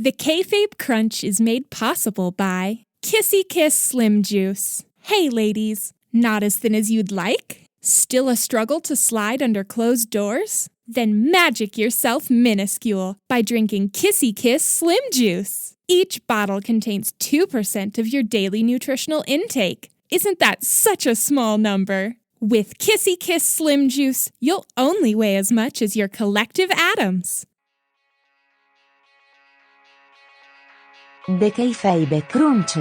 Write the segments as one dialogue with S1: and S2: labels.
S1: The Kayfabe Crunch is made possible by Kissy Kiss Slim Juice. Hey ladies, not as thin as you'd like? Still a struggle to slide under closed doors? Then magic yourself minuscule by drinking Kissy Kiss Slim Juice. Each bottle contains 2% of your daily nutritional intake. Isn't that such a small number? With Kissy Kiss Slim Juice, you'll only weigh as much as your collective atoms.
S2: The Kayfabe Crunch.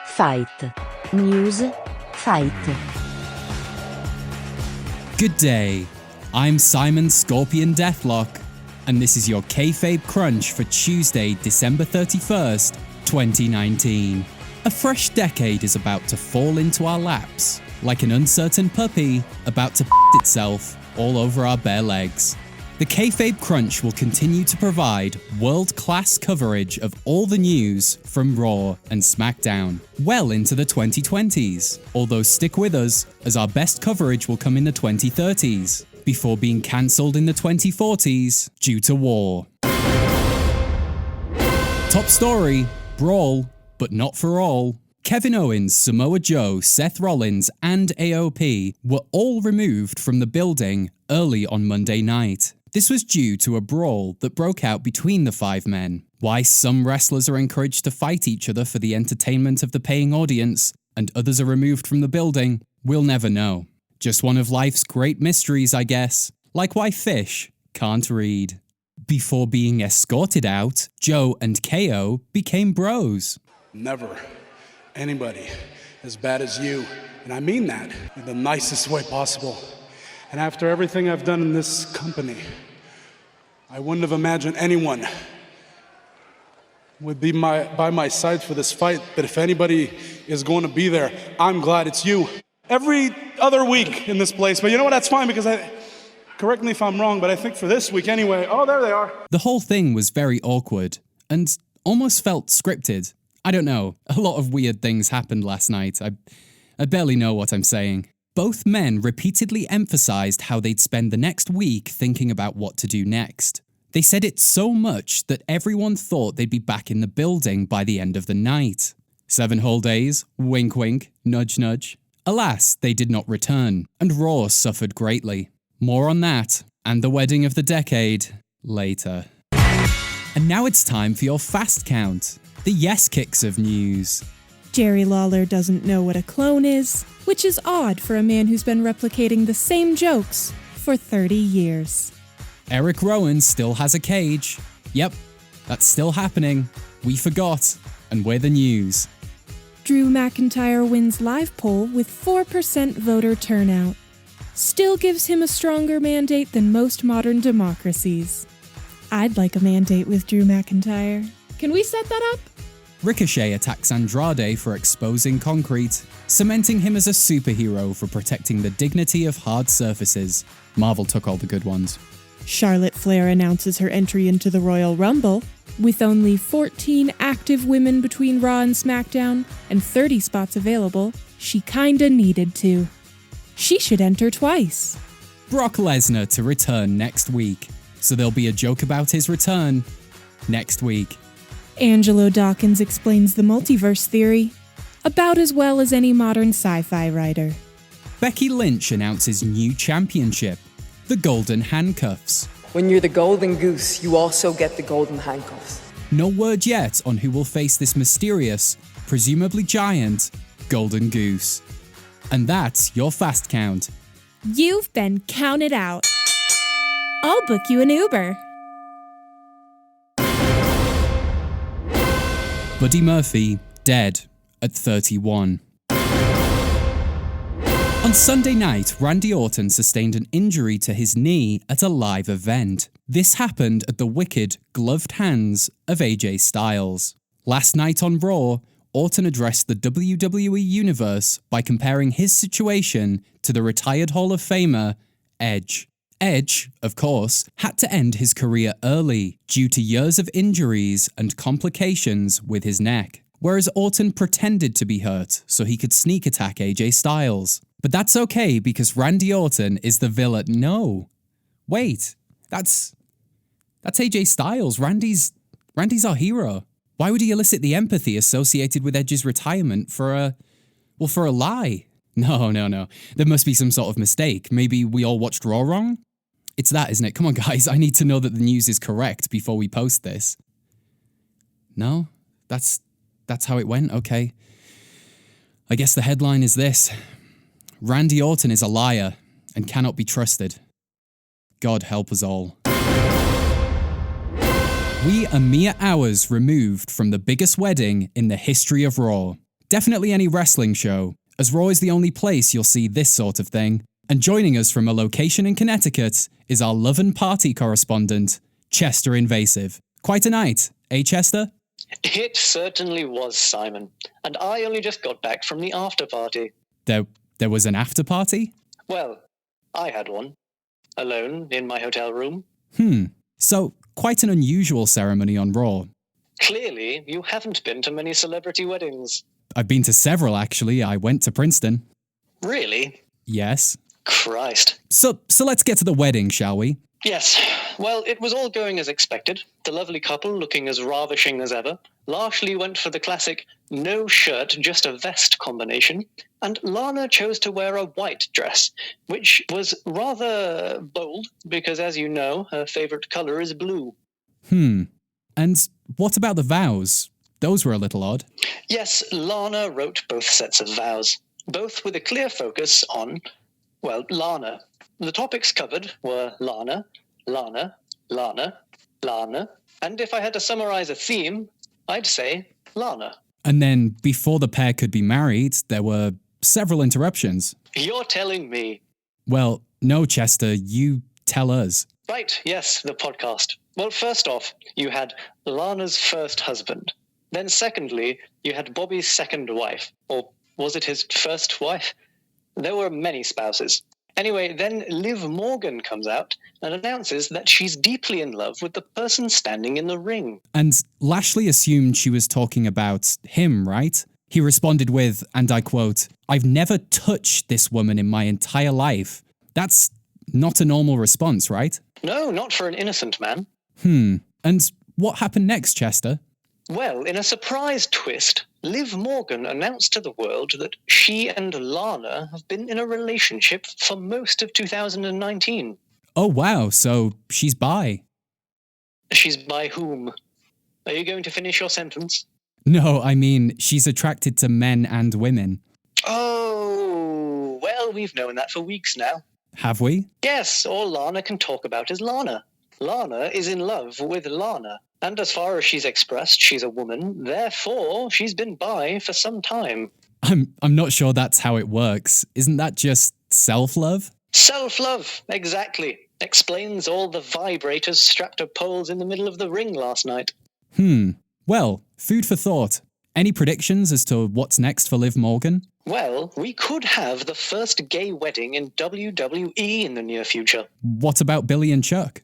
S2: Fight. News. Fight.
S3: Good day. I'm Simon Scorpion Deathlock, and this is your Kayfabe Crunch for Tuesday, December 31st, 2019. A fresh decade is about to fall into our laps, like an uncertain puppy about to itself all over our bare legs. The Kayfabe Crunch will continue to provide world-class coverage of all the news from RAW and SmackDown, well into the 2020s, although stick with us as our best coverage will come in the 2030s, before being cancelled in the 2040s due to war. Top story, brawl, but not for all. Kevin Owens, Samoa Joe, Seth Rollins, and AOP were all removed from the building early on Monday night. This was due to a brawl that broke out between the five men. Why some wrestlers are encouraged to fight each other for the entertainment of the paying audience and others are removed from the building, we'll never know. Just one of life's great mysteries, I guess. Like why fish can't read. Before being escorted out, Joe and KO became bros.
S4: Never anybody as bad as you, and I mean that in the nicest way possible. And after everything I've done in this company, I wouldn't have imagined anyone would be by my side for this fight, but if anybody is going to be there, I'm glad it's you. Every other week in this place, but you know what, that's fine because correct me if I'm wrong, but I think for this week anyway, oh, there they are.
S3: The whole thing was very awkward and almost felt scripted. I don't know, a lot of weird things happened last night. I barely know what I'm saying. Both men repeatedly emphasized how they'd spend the next week thinking about what to do next. They said it so much that everyone thought they'd be back in the building by the end of the night. 7 whole days, wink wink, nudge nudge. Alas, they did not return, and Raw suffered greatly. More on that, and the wedding of the decade, later. And now it's time for your fast count, the yes kicks of news.
S1: Jerry Lawler doesn't know what a clone is, which is odd for a man who's been replicating the same jokes for 30 years.
S3: Eric Rowan still has a cage. Yep, that's still happening. We forgot, and we're the news.
S1: Drew McIntyre wins live poll with 4% voter turnout. Still gives him a stronger mandate than most modern democracies. I'd like a mandate with Drew McIntyre. Can we set that up?
S3: Ricochet attacks Andrade for exposing concrete, cementing him as a superhero for protecting the dignity of hard surfaces. Marvel took all the good ones.
S1: Charlotte Flair announces her entry into the Royal Rumble. With only 14 active women between Raw and SmackDown and 30 spots available, she kinda needed to. She should enter twice.
S3: Brock Lesnar to return next week, so there'll be a joke about his return next week.
S1: Angelo Dawkins explains the multiverse theory about as well as any modern sci-fi writer.
S3: Becky Lynch announces new championship, the Golden Handcuffs.
S5: When you're the golden goose, you also get the golden handcuffs.
S3: No word yet on who will face this mysterious, presumably giant, golden goose. And that's your fast count.
S1: You've been counted out. I'll book you an Uber.
S3: Buddy Murphy, dead at 31. On Sunday night, Randy Orton sustained an injury to his knee at a live event. This happened at the wicked, gloved hands of AJ Styles. Last night on Raw, Orton addressed the WWE Universe by comparing his situation to the retired Hall of Famer, Edge. Edge, of course, had to end his career early due to years of injuries and complications with his neck, whereas Orton pretended to be hurt so he could sneak attack AJ Styles. But that's okay because Randy Orton is the villain. No. Wait, that's AJ Styles. Randy's Randy's our hero. Why would he elicit the empathy associated with Edge's retirement for a lie? No. There must be some sort of mistake. Maybe we all watched Raw wrong? It's that, isn't it? Come on, guys. I need to know that the news is correct before we post this. No? That's how it went? Okay. I guess the headline is this. Randy Orton is a liar and cannot be trusted. God help us all. We are mere hours removed from the biggest wedding in the history of Raw. Definitely any wrestling show, as Raw is the only place you'll see this sort of thing. And joining us from a location in Connecticut is our love and party correspondent, Chester Invasive. Quite a night, eh, Chester?
S6: It certainly was, Simon. And I only just got back from the after party.
S3: There was an after party?
S6: Well, I had one. Alone in my hotel room.
S3: So, quite an unusual ceremony on Raw.
S6: Clearly, you haven't been to many celebrity weddings.
S3: I've been to several, actually. I went to Princeton.
S6: Really?
S3: Yes.
S6: Christ.
S3: So let's get to the wedding, shall we?
S6: Yes. Well, it was all going as expected. The lovely couple looking as ravishing as ever. Lashley went for the classic no shirt, just a vest combination. And Lana chose to wear a white dress, which was rather bold because, as you know, her favourite colour is blue.
S3: And what about the vows? Those were a little odd.
S6: Yes, Lana wrote both sets of vows, both with a clear focus on, well, Lana. The topics covered were Lana, Lana, Lana, Lana, and if I had to summarise a theme, I'd say Lana.
S3: And then, before the pair could be married, there were several interruptions.
S6: You're telling me.
S3: Well, no, Chester, you tell us.
S6: Right, yes, the podcast. Well, first off, you had Lana's first husband. Then secondly, you had Bobby's second wife. Or was it his first wife? There were many spouses. Anyway, then Liv Morgan comes out and announces that she's deeply in love with the person standing in the ring.
S3: And Lashley assumed she was talking about him, right? He responded with, and I quote, "I've never touched this woman in my entire life." That's not a normal response, right?
S6: No, not for an innocent man.
S3: And what happened next, Chester?
S6: Well, in a surprise twist, Liv Morgan announced to the world that she and Lana have been in a relationship for most of 2019.
S3: Oh, wow, so she's bi.
S6: She's by whom? Are you going to finish your sentence?
S3: No, I mean, she's attracted to men and women.
S6: Oh, well, we've known that for weeks now.
S3: Have we?
S6: Yes, all Lana can talk about is Lana. Lana is in love with Lana. And as far as she's expressed, she's a woman, therefore she's been bi for some time.
S3: I'm not sure that's how it works. Isn't that just self-love?
S6: Self-love, exactly. Explains all the vibrators strapped to poles in the middle of the ring last night.
S3: Well, food for thought. Any predictions as to what's next for Liv Morgan?
S6: Well, we could have the first gay wedding in WWE in the near future.
S3: What about Billy and Chuck?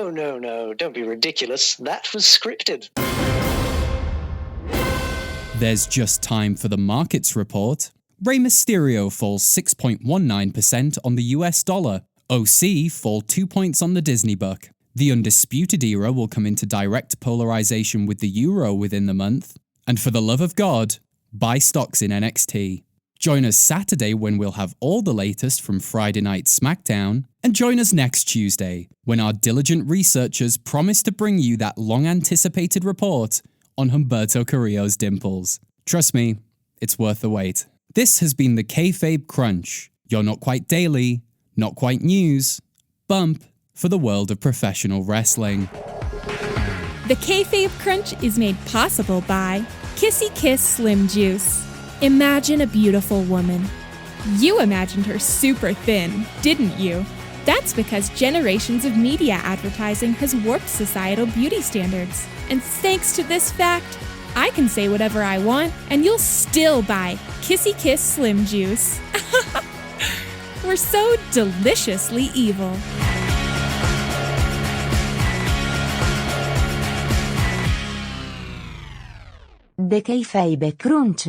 S6: No, don't be ridiculous. That was scripted.
S3: There's just time for the markets report. Rey Mysterio falls 6.19% on the US dollar. OC fall 2 points on the Disney buck. The Undisputed Era will come into direct polarization with the euro within the month. And for the love of God, buy stocks in NXT. Join us Saturday when we'll have all the latest from Friday Night SmackDown. And join us next Tuesday when our diligent researchers promise to bring you that long-anticipated report on Humberto Carrillo's dimples. Trust me, it's worth the wait. This has been the Kayfabe Crunch, your not quite daily, not quite news, bump for the world of professional wrestling.
S1: The Kayfabe Crunch is made possible by Kissy Kiss Slim Juice. Imagine a beautiful woman. You imagined her super thin, didn't you? That's because generations of media advertising has warped societal beauty standards. And thanks to this fact, I can say whatever I want and you'll still buy Kissy Kiss Slim Juice. We're so deliciously evil.
S2: The Kayfabe Crunch.